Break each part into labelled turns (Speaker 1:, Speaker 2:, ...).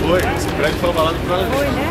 Speaker 1: Foi, esse prédio foi abalado por causa disso.
Speaker 2: Foi, né?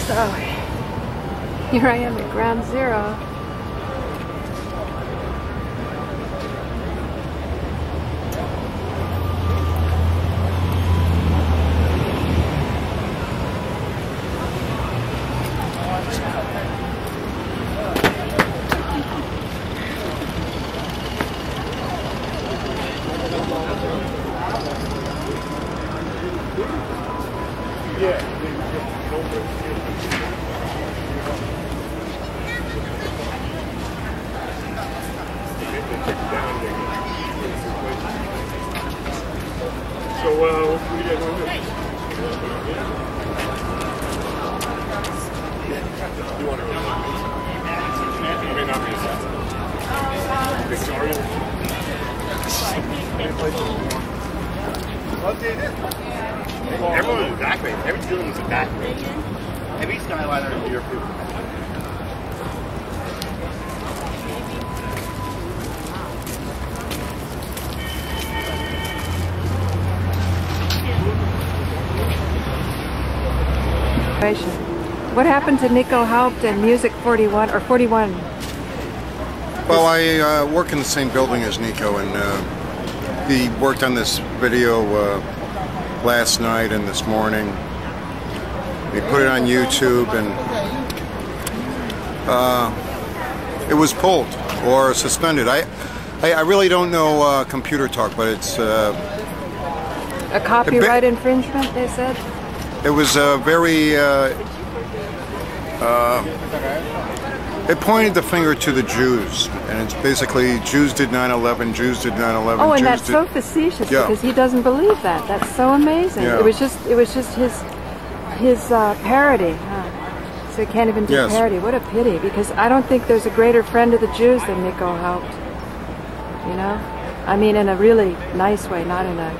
Speaker 2: So, here I am at ground zero.
Speaker 1: So, what do we get going to do? You want to really I may not be a sense. Victoria? Everyone was back range. Every student was a back range. Every skyliner in your group.
Speaker 2: What happened to Nico Haupt and Music 41 or 41?
Speaker 3: Well, I work in the same building as Nico, and he worked on this video last night and this morning. He put it on YouTube, and it was pulled or suspended. I really don't know computer talk, but it's
Speaker 2: a copyright infringement, they said?
Speaker 3: It was very, it pointed the finger to the Jews, and it's basically Jews did 9/11, Jews did 9/11.
Speaker 2: Oh, and
Speaker 3: Jews
Speaker 2: that's
Speaker 3: did,
Speaker 2: so facetious,
Speaker 3: yeah.
Speaker 2: Because he doesn't believe that. That's so amazing.
Speaker 3: Yeah.
Speaker 2: It was just his parody. Huh? So he can't even do
Speaker 3: Yes.
Speaker 2: parody. What a pity, because I don't think there's a greater friend of the Jews than Nico Haupt. You know, I mean, in a really nice way, not in a.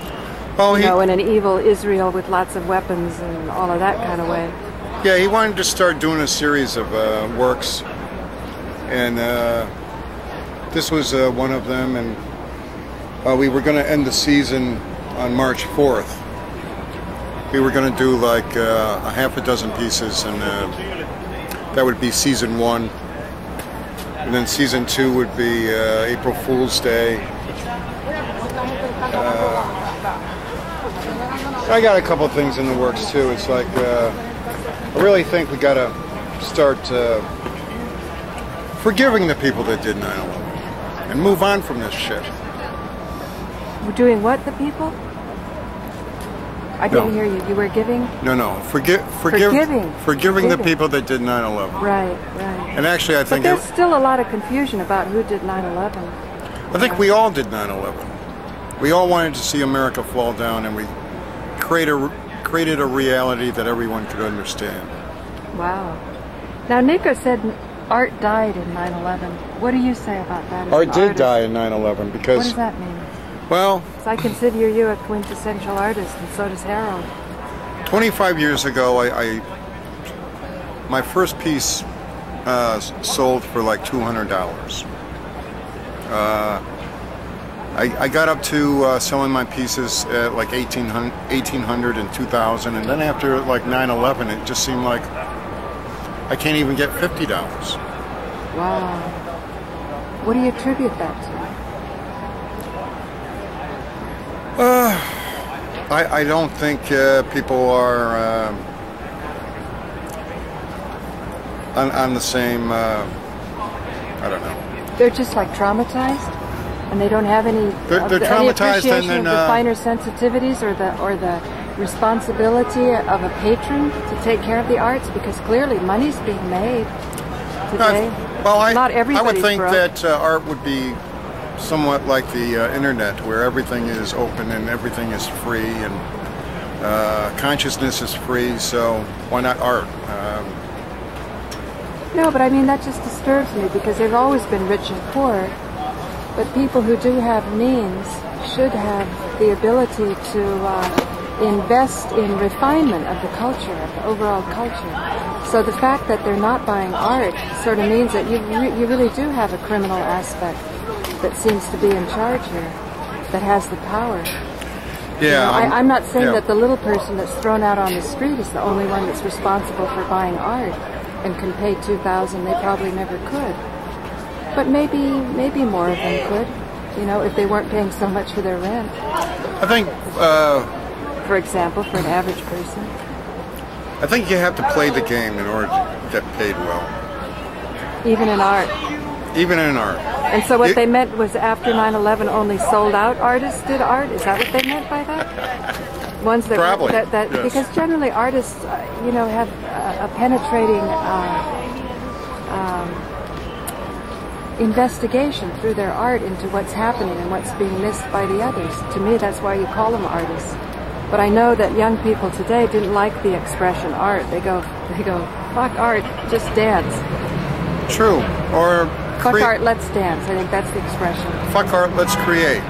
Speaker 3: well,
Speaker 2: You know, in an evil Israel with lots of weapons and all of that kind of way.
Speaker 3: yeah, he wanted to start doing a series of works, and this was one of them, and we were going to end the season on March 4th. We were going to do like a half a dozen pieces, and that would be season 1, and then season 2 would be April Fool's Day. I got a couple things in the works too. It's like I really think we got to start forgiving the people that did 9/11 and move on from this shit.
Speaker 2: We're doing what, the people? I didn't hear you. You were giving?
Speaker 3: No. Forgiving the people that did 9/11.
Speaker 2: Right.
Speaker 3: And actually, I think
Speaker 2: but there's still a lot of confusion about who did 9/11.
Speaker 3: I think we all did 9/11. We all wanted to see America fall down, and we created a reality that everyone could understand.
Speaker 2: Wow. Now, Nico said art died in 9/11. What do you say about that?
Speaker 3: Art did die in 9/11 because...
Speaker 2: What does that mean?
Speaker 3: Well...
Speaker 2: So I consider you a quintessential artist, and so does Harold.
Speaker 3: 25 years ago, my first piece sold for like $200. I got up to selling my pieces at like 1800 and 2000, and then after like 9/11, it just seemed like I can't even get $50.
Speaker 2: Wow. What do you attribute that to?
Speaker 3: I don't think people are on the same, I don't know.
Speaker 2: They're just like traumatized, and they don't have any,
Speaker 3: They're
Speaker 2: any
Speaker 3: traumatized,
Speaker 2: appreciation
Speaker 3: and then,
Speaker 2: of the finer sensitivities or the responsibility of a patron to take care of the arts, because clearly money's being made today.
Speaker 3: Well,
Speaker 2: Not
Speaker 3: I
Speaker 2: everybody's
Speaker 3: would think
Speaker 2: broke.
Speaker 3: that art would be somewhat like the internet, where everything is open and everything is free, and consciousness is free, so why not art?
Speaker 2: No, but I mean, that just disturbs me, because they've always been rich and poor, but people who do have means should have the ability to invest in refinement of the culture, of the overall culture. So the fact that they're not buying art sort of means that you really do have a criminal aspect that seems to be in charge here, that has the power.
Speaker 3: Yeah,
Speaker 2: I'm not saying
Speaker 3: yeah.
Speaker 2: that the little person that's thrown out on the street is the only one that's responsible for buying art and can pay $2,000. They probably never could. But maybe more of them could, if they weren't paying so much for their rent.
Speaker 3: I think,
Speaker 2: for example, for an average person.
Speaker 3: I think you have to play the game in order to get paid well.
Speaker 2: Even in art.
Speaker 3: Even in art.
Speaker 2: And so what they meant was after 9/11 only sold out artists did art? Is that what they meant by that? Ones that,
Speaker 3: Probably,
Speaker 2: that
Speaker 3: yes.
Speaker 2: Because generally artists, have a penetrating investigation through their art into what's happening and what's being missed by the others. To me, that's why you call them artists. But I know that young people today didn't like the expression art. They go, fuck art, just dance.
Speaker 3: True. Or
Speaker 2: Fuck art, let's dance. I think that's the expression.
Speaker 3: Fuck art, let's create.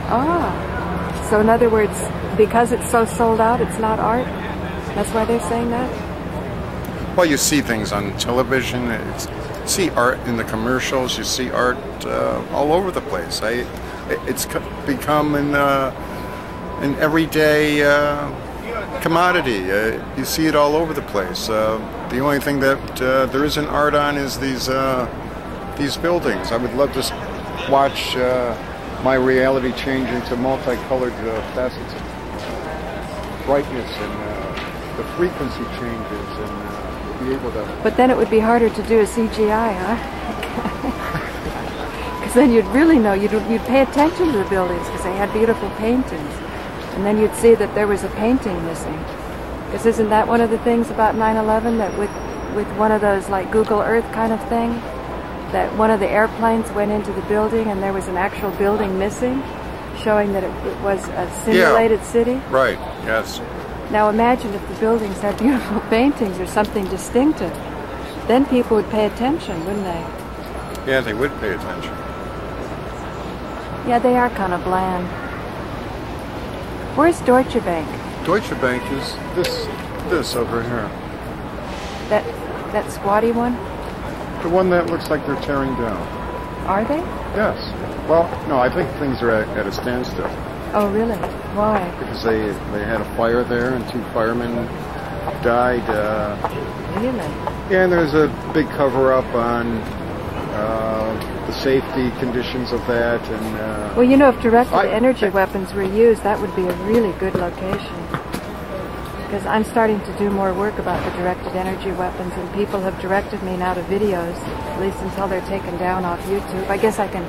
Speaker 2: Ah, so in other words, because it's so sold out, it's not art? That's why they're saying that?
Speaker 3: Well, you see things on television, you see art in the commercials, you see art all over the place. It's become an everyday commodity. You see it all over the place. The only thing that there isn't art on is these buildings. I would love to watch my reality change into multicolored facets of brightness and the frequency changes, and be able to...
Speaker 2: But then it would be harder to do a CGI, huh? Because then you'd really know, you'd pay attention to the buildings because they had beautiful paintings. And then you'd see that there was a painting missing. Because isn't that one of the things about 9/11, that with one of those like Google Earth kind of thing, that one of the airplanes went into the building and there was an actual building missing, showing that it was a simulated city?
Speaker 3: Right, yes.
Speaker 2: Now imagine if the buildings had beautiful paintings or something distinctive. Then people would pay attention, wouldn't they?
Speaker 3: Yeah, they would pay attention.
Speaker 2: Yeah, they are kind of bland. Where's Deutsche Bank?
Speaker 3: Deutsche Bank is this over here.
Speaker 2: That squatty one?
Speaker 3: The one that looks like they're tearing down.
Speaker 2: Are they?
Speaker 3: Yes. Well, no, I think things are at a standstill.
Speaker 2: Oh, really? Why?
Speaker 3: Because they had a fire there and 2 firemen died.
Speaker 2: Really?
Speaker 3: Yeah, and there's a big cover-up on the safety conditions of that. And
Speaker 2: well, if directed energy weapons were used, that would be a really good location. Because I'm starting to do more work about the directed energy weapons, and people have directed me now to videos, at least until they're taken down off YouTube. I guess I can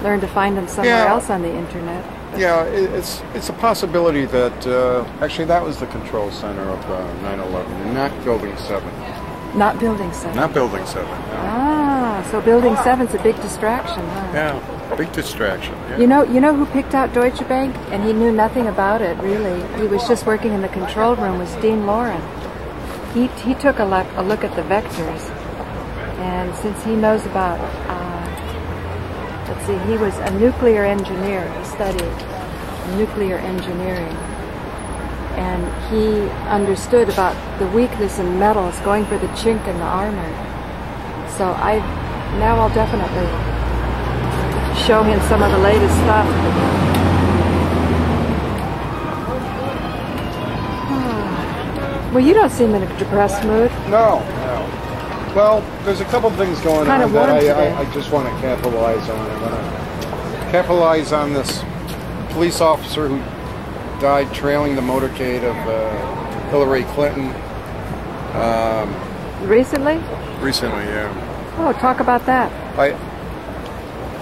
Speaker 2: learn to find them somewhere else on the internet.
Speaker 3: Yeah, it's a possibility that actually that was the control center of 9/11, not Building 7.
Speaker 2: Not Building 7.
Speaker 3: Not Building 7. No.
Speaker 2: Ah, so Building 7's a big distraction, huh?
Speaker 3: Yeah, big distraction. Yeah.
Speaker 2: You know who picked out Deutsche Bank, and he knew nothing about it really. He was just working in the control room. Was Dean Lauren. He took a look at the vectors, and since he knows about let's see, he was a nuclear engineer. He studied nuclear engineering. And he understood about the weakness in metals, going for the chink in the armor. So now I'll definitely show him some of the latest stuff. Well, you don't seem in a depressed mood.
Speaker 3: No. Well, there's a couple things going
Speaker 2: Kind
Speaker 3: on
Speaker 2: of warm
Speaker 3: that
Speaker 2: today.
Speaker 3: I just want to capitalize on. I want to capitalize on this police officer who died trailing the motorcade of Hillary Clinton.
Speaker 2: Recently?
Speaker 3: Recently, yeah.
Speaker 2: Oh, talk about that.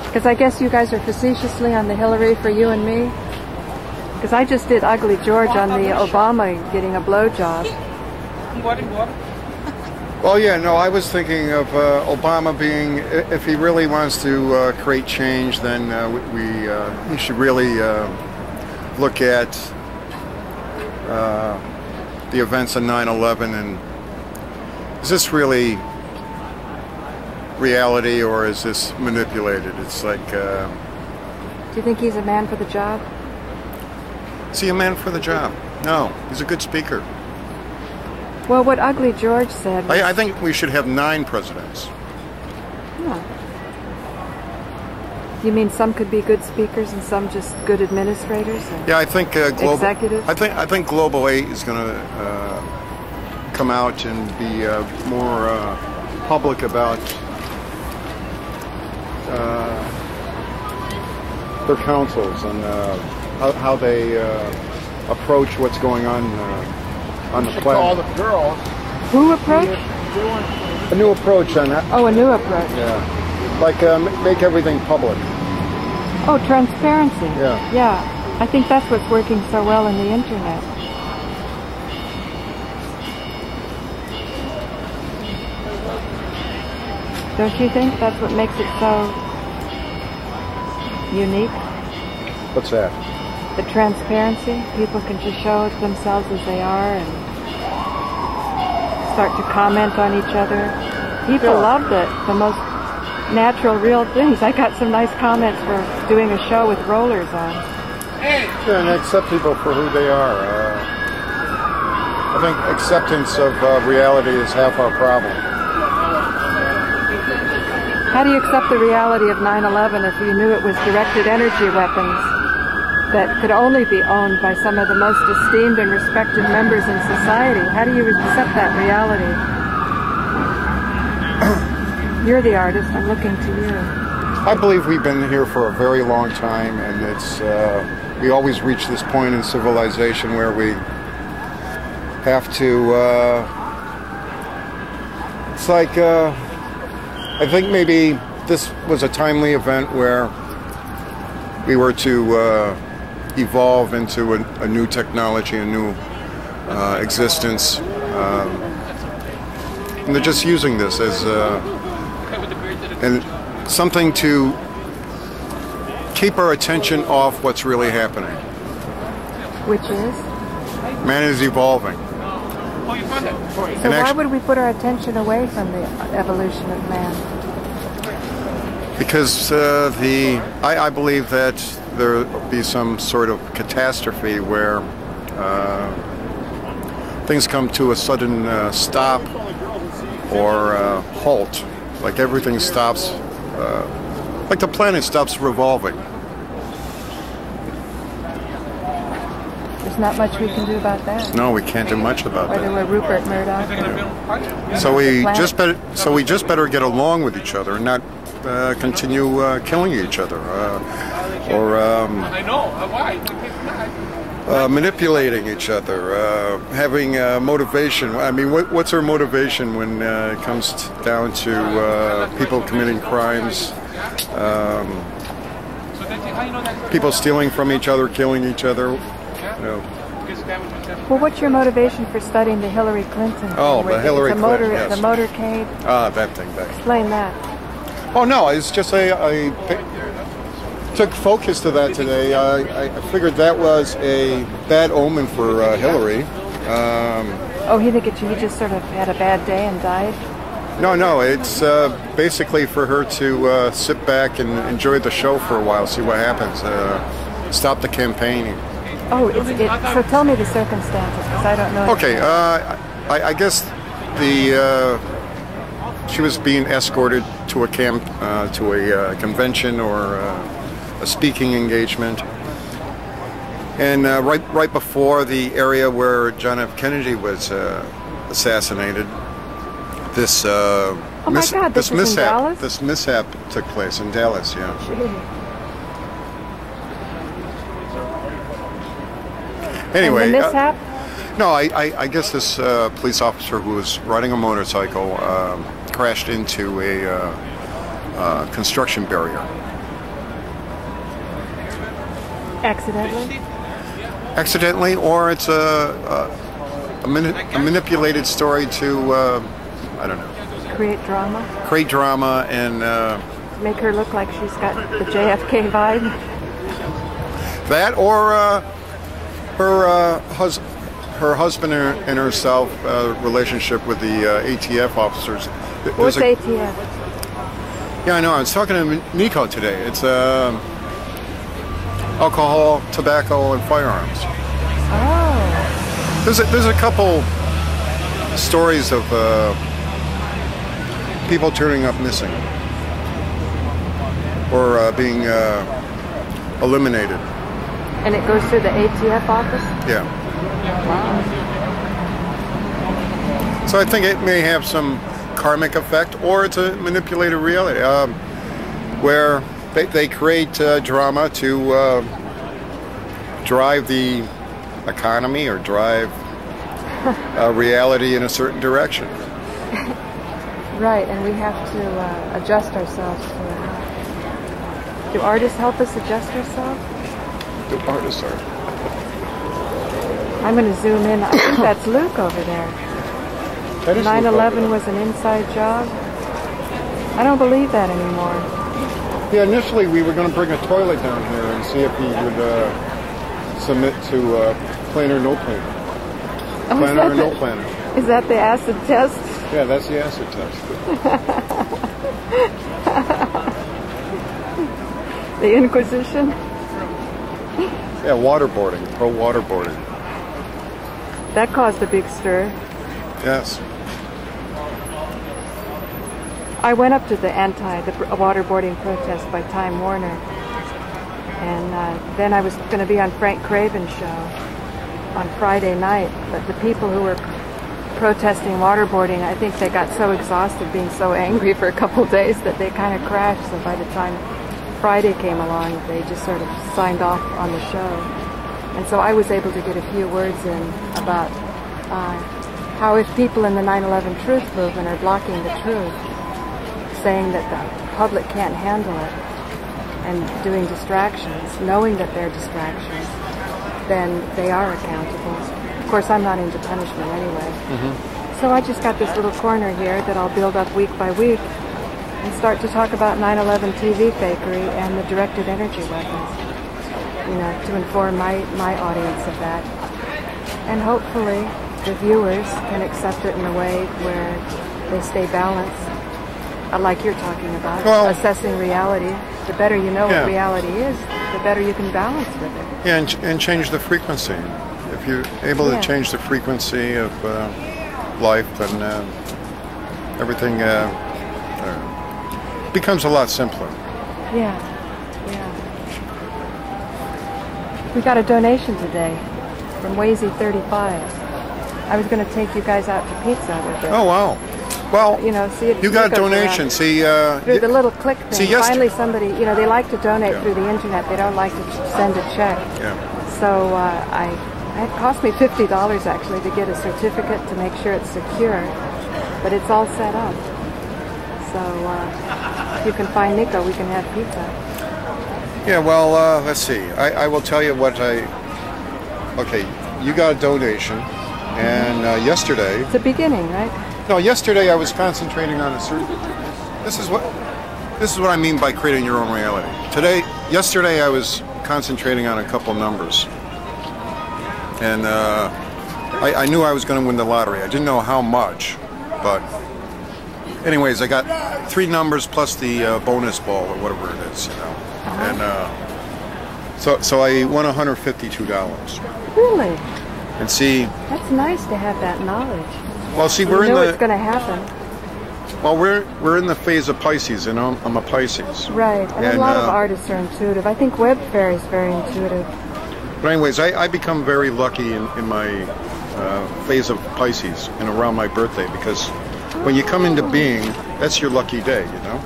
Speaker 2: Because I guess you guys are facetiously on the Hillary for you and me. Because I just did Ugly George on the Obama getting a blowjob.
Speaker 3: Well, yeah, no, I was thinking of Obama being, if he really wants to create change, then we should really look at the events of 9/11 and is this really reality or is this manipulated? It's like...
Speaker 2: Do you think he's a man for the job?
Speaker 3: Is he a man for the job? No, he's a good speaker.
Speaker 2: Well, what Ugly George said was...
Speaker 3: I think we should have 9 presidents.
Speaker 2: Yeah. You mean some could be good speakers and some just good administrators?
Speaker 3: Yeah, I think
Speaker 2: executives.
Speaker 3: I think Global 8 is going to come out and be more public about their councils and how they approach what's going on the
Speaker 1: Call
Speaker 3: planet.
Speaker 1: the girls.
Speaker 2: Who approached?
Speaker 3: A new approach on that.
Speaker 2: Oh, a new approach.
Speaker 3: Yeah, like make everything public.
Speaker 2: Oh, transparency.
Speaker 3: Yeah.
Speaker 2: Yeah. I think that's what's working so well in the internet. Don't you think that's what makes it so unique?
Speaker 3: What's that?
Speaker 2: The transparency. People can just show themselves as they are and start to comment on each other. People love the most natural, real things. I got some nice comments for doing a show with rollers on.
Speaker 3: Yeah, and accept people for who they are. I think acceptance of reality is half our problem.
Speaker 2: How do you accept the reality of 9/11 if you knew it was directed energy weapons that could only be owned by some of the most esteemed and respected members in society? How do you accept that reality? You're the artist. I'm looking to you.
Speaker 3: I believe we've been here for a very long time, and it's we always reach this point in civilization where we have to. It's like I think maybe this was a timely event where we were to evolve into a new technology, a new existence, and they're just using this as and something to keep our attention off what's really happening.
Speaker 2: Which is?
Speaker 3: Man is evolving.
Speaker 2: So why would we put our attention away from the evolution of man?
Speaker 3: Because I believe that there will be some sort of catastrophe where things come to a sudden stop or halt. Like everything stops, like the planet stops revolving.
Speaker 2: There's not much we can do about that.
Speaker 3: No, we can't do much about
Speaker 2: Whether
Speaker 3: that.
Speaker 2: we're Rupert Murdoch.
Speaker 3: So we just better get along with each other and not continue killing each other or manipulating each other, having motivation. I mean, what's our motivation when it comes down to people committing crimes, people stealing from each other, killing each other? No.
Speaker 2: Well, what's your motivation for studying the Hillary Clinton?
Speaker 3: Oh, the Hillary Clinton, yes.
Speaker 2: The motorcade?
Speaker 3: Ah, that thing.
Speaker 2: Explain that.
Speaker 3: Oh, no, it's just I took focus to that today. I figured that was a bad omen for Hillary.
Speaker 2: Oh, he just sort of had a bad day and died?
Speaker 3: No, it's basically for her to sit back and enjoy the show for a while, see what happens, stop the campaigning.
Speaker 2: Oh, so tell me the circumstances, because I don't know.
Speaker 3: Okay, I guess the she was being escorted to a camp, to a convention or a speaking engagement. And right before the area where John F. Kennedy was assassinated, this
Speaker 2: this
Speaker 3: mishap took place in Dallas. Yeah. Anyway,
Speaker 2: and the mishap?
Speaker 3: No, I guess this police officer who was riding a motorcycle crashed into a construction barrier.
Speaker 2: Accidentally?
Speaker 3: Accidentally, or it's a manipulated story to, I don't know.
Speaker 2: Create drama?
Speaker 3: Create drama and...
Speaker 2: make her look like she's got the JFK vibe?
Speaker 3: That, or her husband and herself relationship with the ATF officers.
Speaker 2: What's ATF?
Speaker 3: Yeah, I know. I was talking to Nico today. It's alcohol, tobacco, and firearms.
Speaker 2: Oh.
Speaker 3: There's a couple stories of people turning up missing or being eliminated.
Speaker 2: And it goes through the ATF office?
Speaker 3: Yeah.
Speaker 2: Wow.
Speaker 3: So I think it may have some karmic effect, or it's a manipulated reality where they create drama to drive the economy or drive reality in a certain direction.
Speaker 2: Right, and we have to adjust ourselves to it. Do artists help us adjust ourselves?
Speaker 3: Do artists are.
Speaker 2: I'm going to zoom in. I think that's Luke over there. 9/11 was an inside job. I don't believe that anymore.
Speaker 3: Yeah, initially we were going to bring a toilet down here and see if he would submit to planar, no planar. Planar or no planar.
Speaker 2: Is that the acid test?
Speaker 3: Yeah, that's the acid test.
Speaker 2: The Inquisition?
Speaker 3: Yeah, waterboarding, pro-waterboarding.
Speaker 2: That caused a big stir.
Speaker 3: Yes.
Speaker 2: I went up to the waterboarding protest by Time Warner, and then I was going to be on Frank Craven's show on Friday night, but the people who were protesting waterboarding, I think they got so exhausted being so angry for a couple of days that they kind of crashed, so by the time Friday came along, they just sort of signed off on the show. And so I was able to get a few words in about how if people in the 9/11 truth movement are blocking the truth, saying that the public can't handle it, and doing distractions, knowing that they're distractions, then they are accountable. Of course, I'm not into punishment anyway. So I just got this little corner here that I'll build up week by week and start to talk about 9/11 TV fakery and the directed energy weapons, you know, to inform my audience of that. And hopefully the viewers can accept it in a way where they stay balanced, like you're talking about, assessing reality. The better you know what reality is, the better you can balance with it.
Speaker 3: Yeah, and change the frequency. If you're able to change the frequency of life, then everything becomes a lot simpler.
Speaker 2: Yeah, yeah. We got a donation today from Wazy35. I was going to take you guys out to pizza with it.
Speaker 3: Oh, wow. Well,
Speaker 2: you know, see,
Speaker 3: you got donation. See,
Speaker 2: through the little click thing.
Speaker 3: See,
Speaker 2: finally, somebody, you know, they like to donate through the internet. They don't like to send a check.
Speaker 3: Yeah.
Speaker 2: So it cost me $50 actually to get a certificate to make sure it's secure, but it's all set up. So if you can find Nico, we can have pizza.
Speaker 3: Yeah. Well, let's see. I will tell you what Okay, you got a donation, and yesterday.
Speaker 2: It's a beginning, right?
Speaker 3: No, yesterday I was concentrating on a certain. This is what I mean by creating your own reality. Yesterday I was concentrating on a couple numbers, and I knew I was going to win the lottery. I didn't know how much, but anyways, I got 3 numbers plus the bonus ball or whatever it is, you know, and so I won $152.
Speaker 2: Really?
Speaker 3: And see,
Speaker 2: that's nice to have that knowledge.
Speaker 3: well, see,
Speaker 2: we're in the. It's going to happen.
Speaker 3: Well, we're in the phase of Pisces, and I'm a Pisces.
Speaker 2: Right, and a lot of artists are intuitive. I think Web Fairy is very intuitive.
Speaker 3: But anyways, I become very lucky in my phase of Pisces and around my birthday, because when you come into being, that's your lucky day, you know?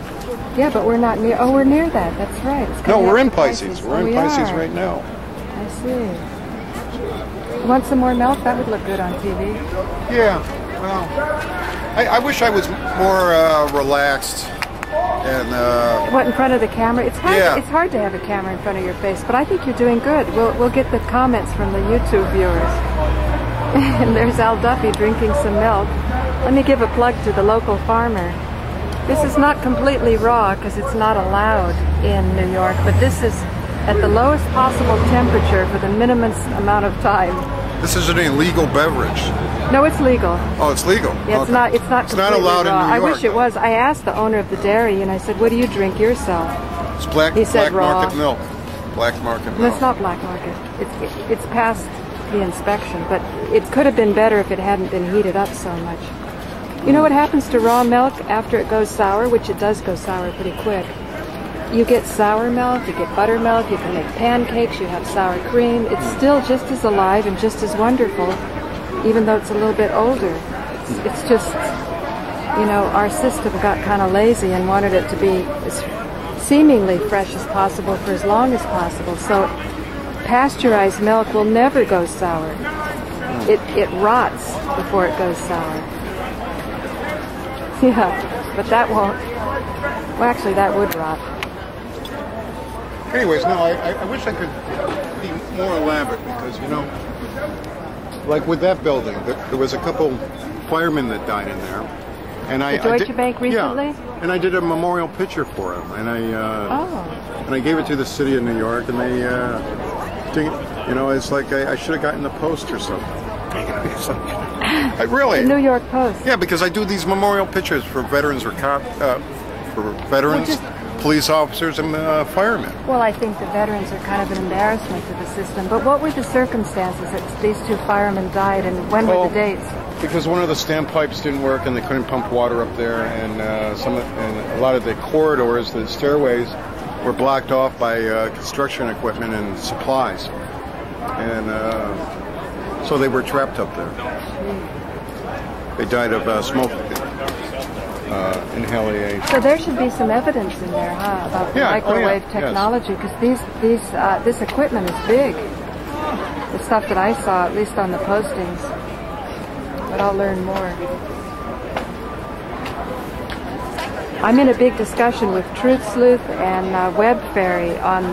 Speaker 2: Yeah, but we're not near. Oh, we're near that. That's right. It's
Speaker 3: No, we're in
Speaker 2: to
Speaker 3: Pisces. We're in Pisces right now.
Speaker 2: I see. You want some more milk? That would look good on TV.
Speaker 3: Yeah, well, I wish I was more relaxed and...
Speaker 2: What, in front of the camera? It's hard.
Speaker 3: Yeah.
Speaker 2: It's hard to have a camera in front of your face, but I think you're doing good. We'll get the comments from the YouTube viewers. And there's Al Duffy drinking some milk. Let me give a plug to the local farmer. This is not completely raw because it's not allowed in New York, but this is at the lowest possible temperature for the minimum amount of time.
Speaker 3: This is an illegal beverage.
Speaker 2: No, it's legal.
Speaker 3: Oh, it's legal.
Speaker 2: Yeah, it's
Speaker 3: okay.
Speaker 2: not.
Speaker 3: It's not allowed
Speaker 2: raw.
Speaker 3: in New York.
Speaker 2: I wish it was. I asked the owner of the dairy, and I said, "What do you drink yourself?"
Speaker 3: It's black market milk. Black market milk.
Speaker 2: No, it's not black market. It's past the inspection, but it could have been better if it hadn't been heated up so much. You know what happens to raw milk after it goes sour, which it does go sour pretty quick? You get sour milk, you get buttermilk, you can make pancakes, you have sour cream. It's still just as alive and just as wonderful, even though it's a little bit older. It's just, you know, our system got kind of lazy and wanted it to be as seemingly fresh as possible for as long as possible. So pasteurized milk will never go sour. It rots before it goes sour. Yeah, but that won't. Well, actually, that would rot.
Speaker 3: Anyways, no, I wish I could be more elaborate because, you know, like with that building, there was a couple firemen that died in there. And
Speaker 2: The Deutsche Bank recently?
Speaker 3: Yeah, and I did a memorial picture for them. And I gave it to the city of New York, and they, you know, it's like I should have gotten the Post or something. It's like, I really.
Speaker 2: The New York Post.
Speaker 3: Yeah, because I do these memorial pictures for veterans or veterans, police officers, and firemen.
Speaker 2: Well, I think the veterans are kind of an embarrassment to the system. But what were the circumstances that these two firemen died, and when were the dates?
Speaker 3: Because one of the standpipes didn't work, and they couldn't pump water up there, and a lot of the corridors, the stairways, were blocked off by construction equipment and supplies, and so they were trapped up there. They died of smoke inhalation.
Speaker 2: So there should be some evidence in there, huh, about the microwave technology, because this equipment is big. The stuff that I saw, at least on the postings. But I'll learn more. I'm in a big discussion with Truth Sleuth and Web Fairy on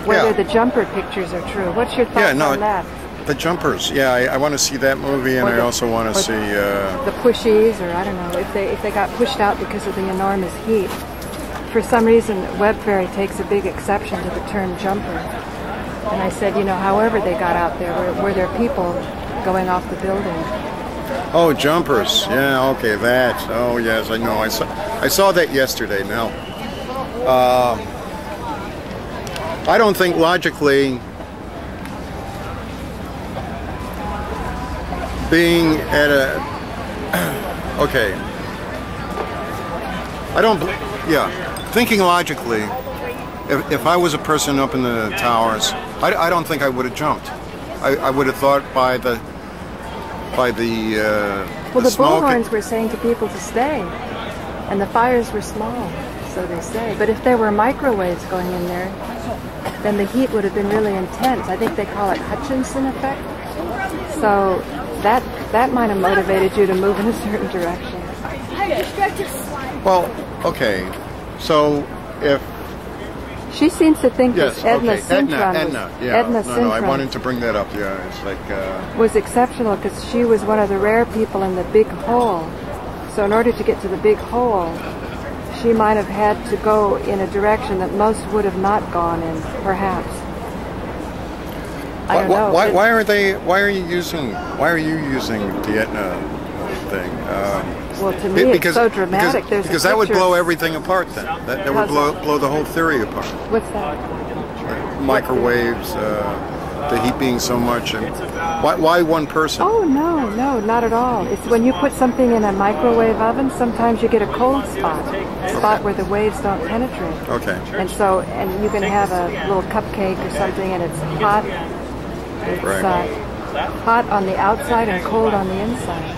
Speaker 2: whether the jumper pictures are true. What's your thoughts on that?
Speaker 3: The jumpers, I want to see that movie, and I also want to see
Speaker 2: the pushies, or I don't know if they got pushed out because of the enormous heat. For some reason, Web Fairy takes a big exception to the term jumper. And I said, you know, however they got out there, were there people going off the building?
Speaker 3: Oh, jumpers. Yeah, okay, that. Oh, yes, I know. I saw that yesterday. Now, I don't think logically being at a... Okay. Thinking logically, if I was a person up in the towers, I don't think I would have jumped. I would have thought by the
Speaker 2: well, the bullhorns were saying to people to stay, and the fires were small, so they say. But if there were microwaves going in there, then the heat would have been really intense. I think they call it Hutchinson Effect. So that might have motivated you to move in a certain direction.
Speaker 3: Well, okay. So if
Speaker 2: she seems to think that Edna Sintron
Speaker 3: No, I wanted to bring that up. Yeah, it's like
Speaker 2: was exceptional because she was one of the rare people in the big hole. So in order to get to the big hole, she might have had to go in a direction that most would have not gone in, perhaps. I don't know.
Speaker 3: Why are you using the Etna thing?
Speaker 2: Well, to me, it's so dramatic.
Speaker 3: Because that would blow everything apart. Then that would blow the whole theory apart.
Speaker 2: What's that?
Speaker 3: Microwaves. the heat being so much, and why one person?
Speaker 2: Oh no, no, not at all. It's when you put something in a microwave oven, sometimes you get a cold spot where the waves don't penetrate.
Speaker 3: Okay.
Speaker 2: And so, and you can have a little cupcake or something, and it's hot. It's hot on the outside and cold on the inside.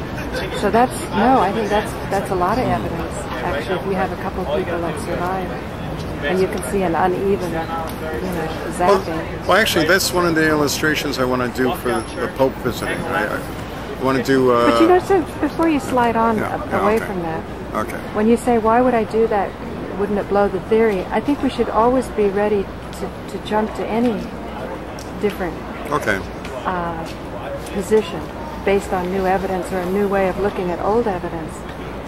Speaker 2: So I think that's a lot of evidence. Actually, if you have a couple of people that survive, and you can see an uneven, zapping.
Speaker 3: Well, actually, that's one of the illustrations I want to do for the Pope visiting. I want to do.
Speaker 2: But so before you slide on away from that, when you say, "Why would I do that? Wouldn't it blow the theory?" I think we should always be ready to jump to any different position based on new evidence or a new way of looking at old evidence.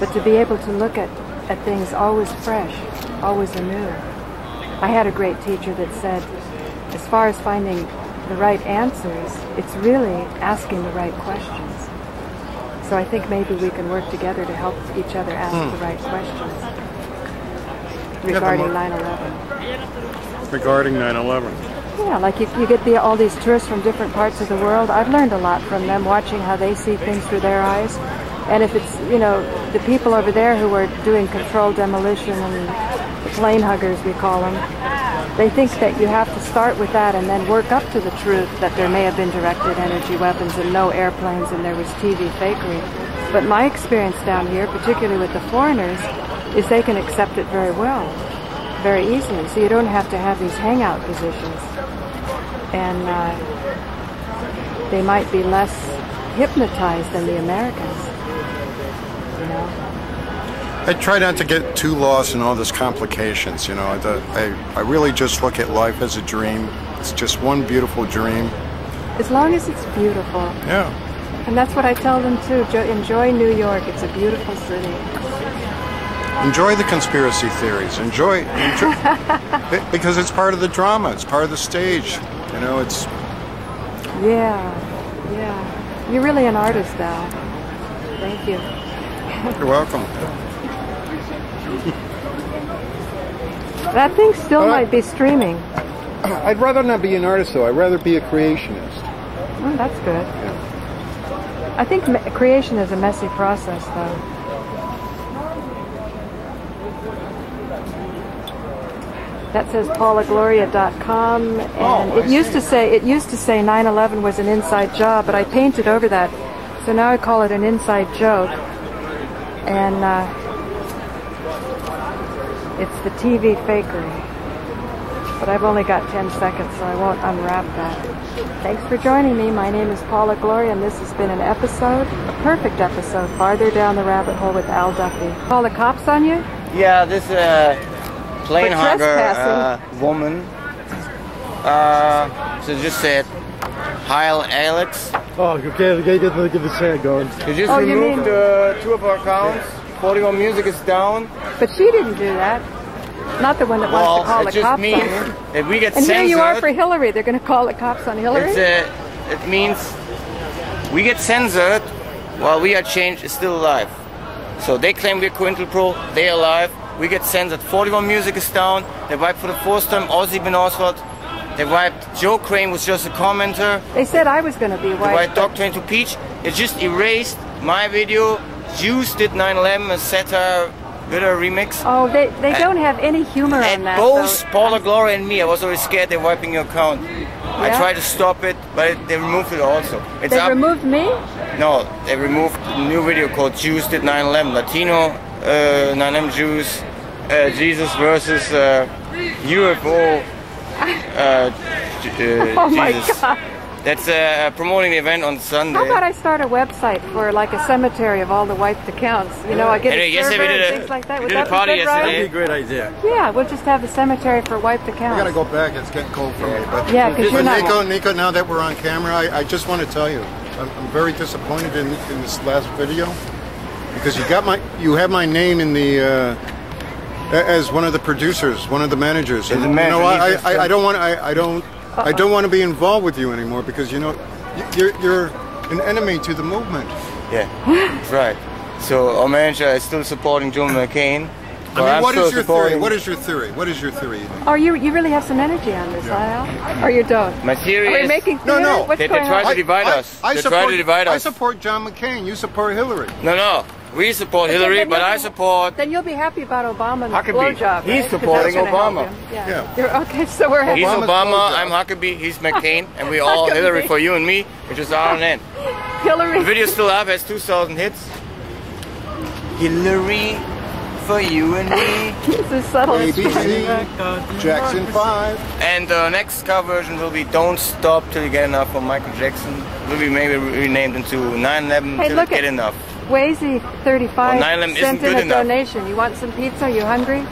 Speaker 2: But to be able to look at things always fresh, always anew. I had a great teacher that said, as far as finding the right answers, it's really asking the right questions. So I think maybe we can work together to help each other ask the right questions regarding 9/11.
Speaker 3: Regarding 9/11.
Speaker 2: Yeah, like you get all these tourists from different parts of the world. I've learned a lot from them, watching how they see things through their eyes. And if it's, the people over there who are doing controlled demolition and the plane huggers, we call them, they think that you have to start with that and then work up to the truth that there may have been directed energy weapons and no airplanes and there was TV fakery. But my experience down here, particularly with the foreigners, is they can accept it very well, very easily. So you don't have to have these hangout positions. And they might be less hypnotized than the Americans.
Speaker 3: I try not to get too lost in all these complications, I really just look at life as a dream. It's just one beautiful dream.
Speaker 2: As long as it's beautiful.
Speaker 3: Yeah.
Speaker 2: And that's what I tell them too. Enjoy New York. It's a beautiful city.
Speaker 3: Enjoy the conspiracy theories. Enjoy because it's part of the drama. It's part of the stage. It's...
Speaker 2: Yeah. You're really an artist, Al. Thank you.
Speaker 3: You're welcome.
Speaker 2: That thing still might be streaming.
Speaker 3: I'd rather not be an artist, though. I'd rather be a creationist.
Speaker 2: Oh, that's good. Yeah. I think creation is a messy process, though. That says paulagloria.com, and it used to say 9/11 was an inside job, but I painted over that, so now I call it an inside joke. And it's the TV fakery. But I've only got 10 seconds, so I won't unwrap that. Thanks for joining me. My name is Paula Gloria, and this has been an episode, a perfect episode, Farther Down the Rabbit Hole with Al Duffy. Call the cops on you?
Speaker 4: Yeah, this plane hugger woman. So just said, "Hi, Alex."
Speaker 5: Oh, okay, get the set going.
Speaker 4: You just removed 2 of our accounts. 41 Music is down.
Speaker 2: But she didn't do that. Not the one that wants to call the cops on you.
Speaker 4: If we get
Speaker 2: and
Speaker 4: censored,
Speaker 2: here you are for Hillary. They're going to call the cops on Hillary?
Speaker 4: It means we get censored while we are changed is still alive. So they claim we're Cointelpro, they're alive. We get censored. 41 Music is down. They wiped for the first time Ozzy Ben Oswald. They wiped Joe Crane, was just a commenter.
Speaker 2: They said I was going to be wiped.
Speaker 4: They wiped Dr. Into Peach. It just erased my video. Juice did 9/11, a satire video remix.
Speaker 2: Oh, they don't have any humor on that.
Speaker 4: Both Paula Gloria and me, I was always scared they're wiping your account. Yeah? I tried to stop it, but they removed it also.
Speaker 2: They removed me?
Speaker 4: No, they removed a new video called Juice did 9/11. Latino 9/11 Jews, Jesus versus UFO.
Speaker 2: Oh my God.
Speaker 4: That's promoting the event on Sunday.
Speaker 2: How about I start a website for like a cemetery of all the wiped accounts? I get a server and things like that. Would that be good, Ryan?
Speaker 5: That'd be a great idea.
Speaker 2: Yeah, we'll just have a cemetery for wiped accounts.
Speaker 3: I gotta go back. It's getting cold for me. But
Speaker 2: yeah, because you're not.
Speaker 3: Nico, now that we're on camera, I just want to tell you, I'm very disappointed in this last video because you have my name in the as one of the producers, one of the managers. And I don't want to be involved with you anymore because you're an enemy to the movement.
Speaker 4: Yeah, that's right. So our manager is still supporting John McCain, Well,
Speaker 3: I mean, what
Speaker 4: still
Speaker 3: is your theory?
Speaker 4: supporting-
Speaker 3: What is your theory? What is your theory?
Speaker 2: Oh, you really have some energy on this, Al? Or you don't?
Speaker 4: My theory
Speaker 2: Are we
Speaker 4: is
Speaker 2: making
Speaker 3: No,
Speaker 2: theater?
Speaker 3: no.
Speaker 2: What's
Speaker 4: They
Speaker 2: going
Speaker 4: try
Speaker 2: on?
Speaker 4: to divide us. They try to divide
Speaker 3: I
Speaker 4: us.
Speaker 3: support John McCain. You support Hillary.
Speaker 4: No. We support Hillary,
Speaker 2: then
Speaker 4: but
Speaker 2: you'll
Speaker 4: I
Speaker 2: be-
Speaker 4: support
Speaker 2: Then you'll be happy about Obama and the
Speaker 4: Huckabee.
Speaker 2: blowjob.
Speaker 4: He's
Speaker 2: right? 'Cause
Speaker 4: supporting
Speaker 2: that's gonna help
Speaker 4: Obama.
Speaker 2: him. Yeah.
Speaker 3: Yeah.
Speaker 2: You're, okay, so we're
Speaker 4: He's
Speaker 3: Obama's
Speaker 4: Obama,
Speaker 3: blowjob.
Speaker 4: I'm Huckabee, he's McCain, and we all
Speaker 2: Huckabee.
Speaker 4: Hillary for you and me, which is R&N.
Speaker 2: Hillary.
Speaker 4: The video still up, has 2,000 hits. Hillary for you and me.
Speaker 2: This is subtle.
Speaker 3: ABC, Jackson 5.
Speaker 4: And the next cover version will be Don't Stop Till You Get Enough from Michael Jackson. Will be maybe renamed into 9/11
Speaker 2: Hey,
Speaker 4: Till
Speaker 2: look
Speaker 4: You Get
Speaker 2: at-
Speaker 4: Enough.
Speaker 2: Wazy 35
Speaker 4: Well, 9/11 isn't
Speaker 2: sent in
Speaker 4: good
Speaker 2: a
Speaker 4: enough.
Speaker 2: donation. You want some pizza? You hungry?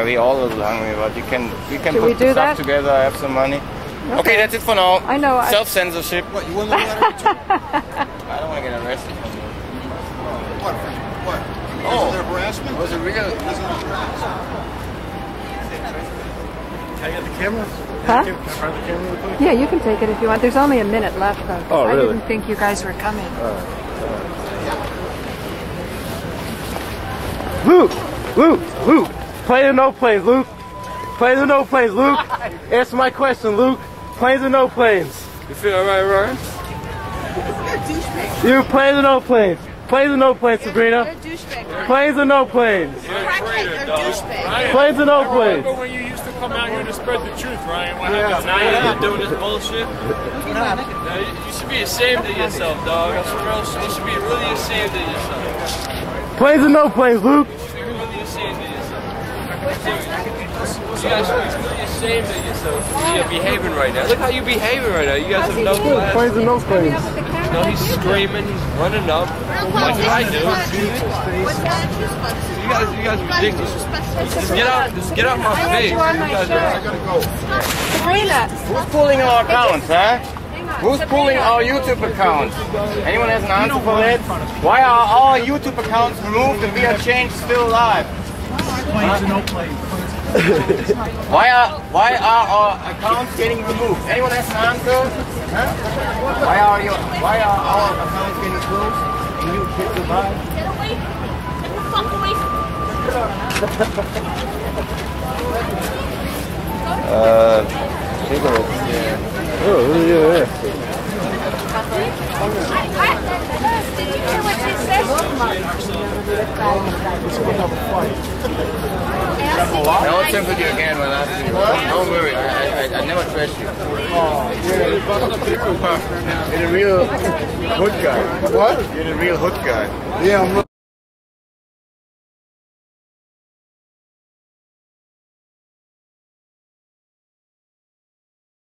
Speaker 4: We all a little hungry, but we can
Speaker 2: Should
Speaker 4: put
Speaker 2: we do
Speaker 4: the stuff
Speaker 2: that?
Speaker 4: together, I have some money. Okay, that's it for now.
Speaker 2: I know, I-
Speaker 4: Self-censorship.
Speaker 3: What, you want to know that?
Speaker 4: I don't want to get arrested.
Speaker 3: What? What? Oh, their harassment?
Speaker 4: Was it real?
Speaker 5: Can I get the camera?
Speaker 2: Huh?
Speaker 5: Can I find the camera real quick?
Speaker 2: Yeah, you can take it if you want. There's only a minute left, though.
Speaker 5: Oh,
Speaker 2: I
Speaker 5: really?
Speaker 2: didn't think you guys were coming.
Speaker 5: Luke! Play the no planes, Luke! Play the no planes, Luke! Answer my question, Luke! Planes or no planes?
Speaker 1: You feel alright, Ryan?
Speaker 5: You play the no planes! Play the no planes, Sabrina! Planes or no planes? Planes or no planes?
Speaker 1: Remember when you used to come out here to spread the truth, Ryan? What happens now? You're doing this bullshit? Now, you should be ashamed of yourself, dog. You should be really ashamed of yourself.
Speaker 5: Planes or no planes, Luke?
Speaker 1: You should be really ashamed of yourself. You guys should be really ashamed of yourself. You're behaving right now. Look how you're behaving right now. You guys have no class.
Speaker 5: Planes or no planes?
Speaker 1: No, he's screaming. He's running up. Like I do. You guys are ridiculous. Just get out my face. You guys are.
Speaker 2: Sabrina!
Speaker 4: Who's pulling our accounts, huh? Who's pulling our YouTube accounts? Anyone has an answer for that? Why are our YouTube accounts removed and we are changed still alive? Why are our accounts getting removed? Anyone has an answer? Huh? Why are our accounts getting closed and you keep alive?
Speaker 6: Get away! Get the fuck away from
Speaker 4: Cigarettes, yeah.
Speaker 5: Oh, yeah.
Speaker 6: Did you hear what she said?
Speaker 4: I'll send with you again when I see you. Don't worry, I never trust you. You're a real hood guy.
Speaker 3: What?
Speaker 4: You're a real hood guy.
Speaker 3: Yeah, I'm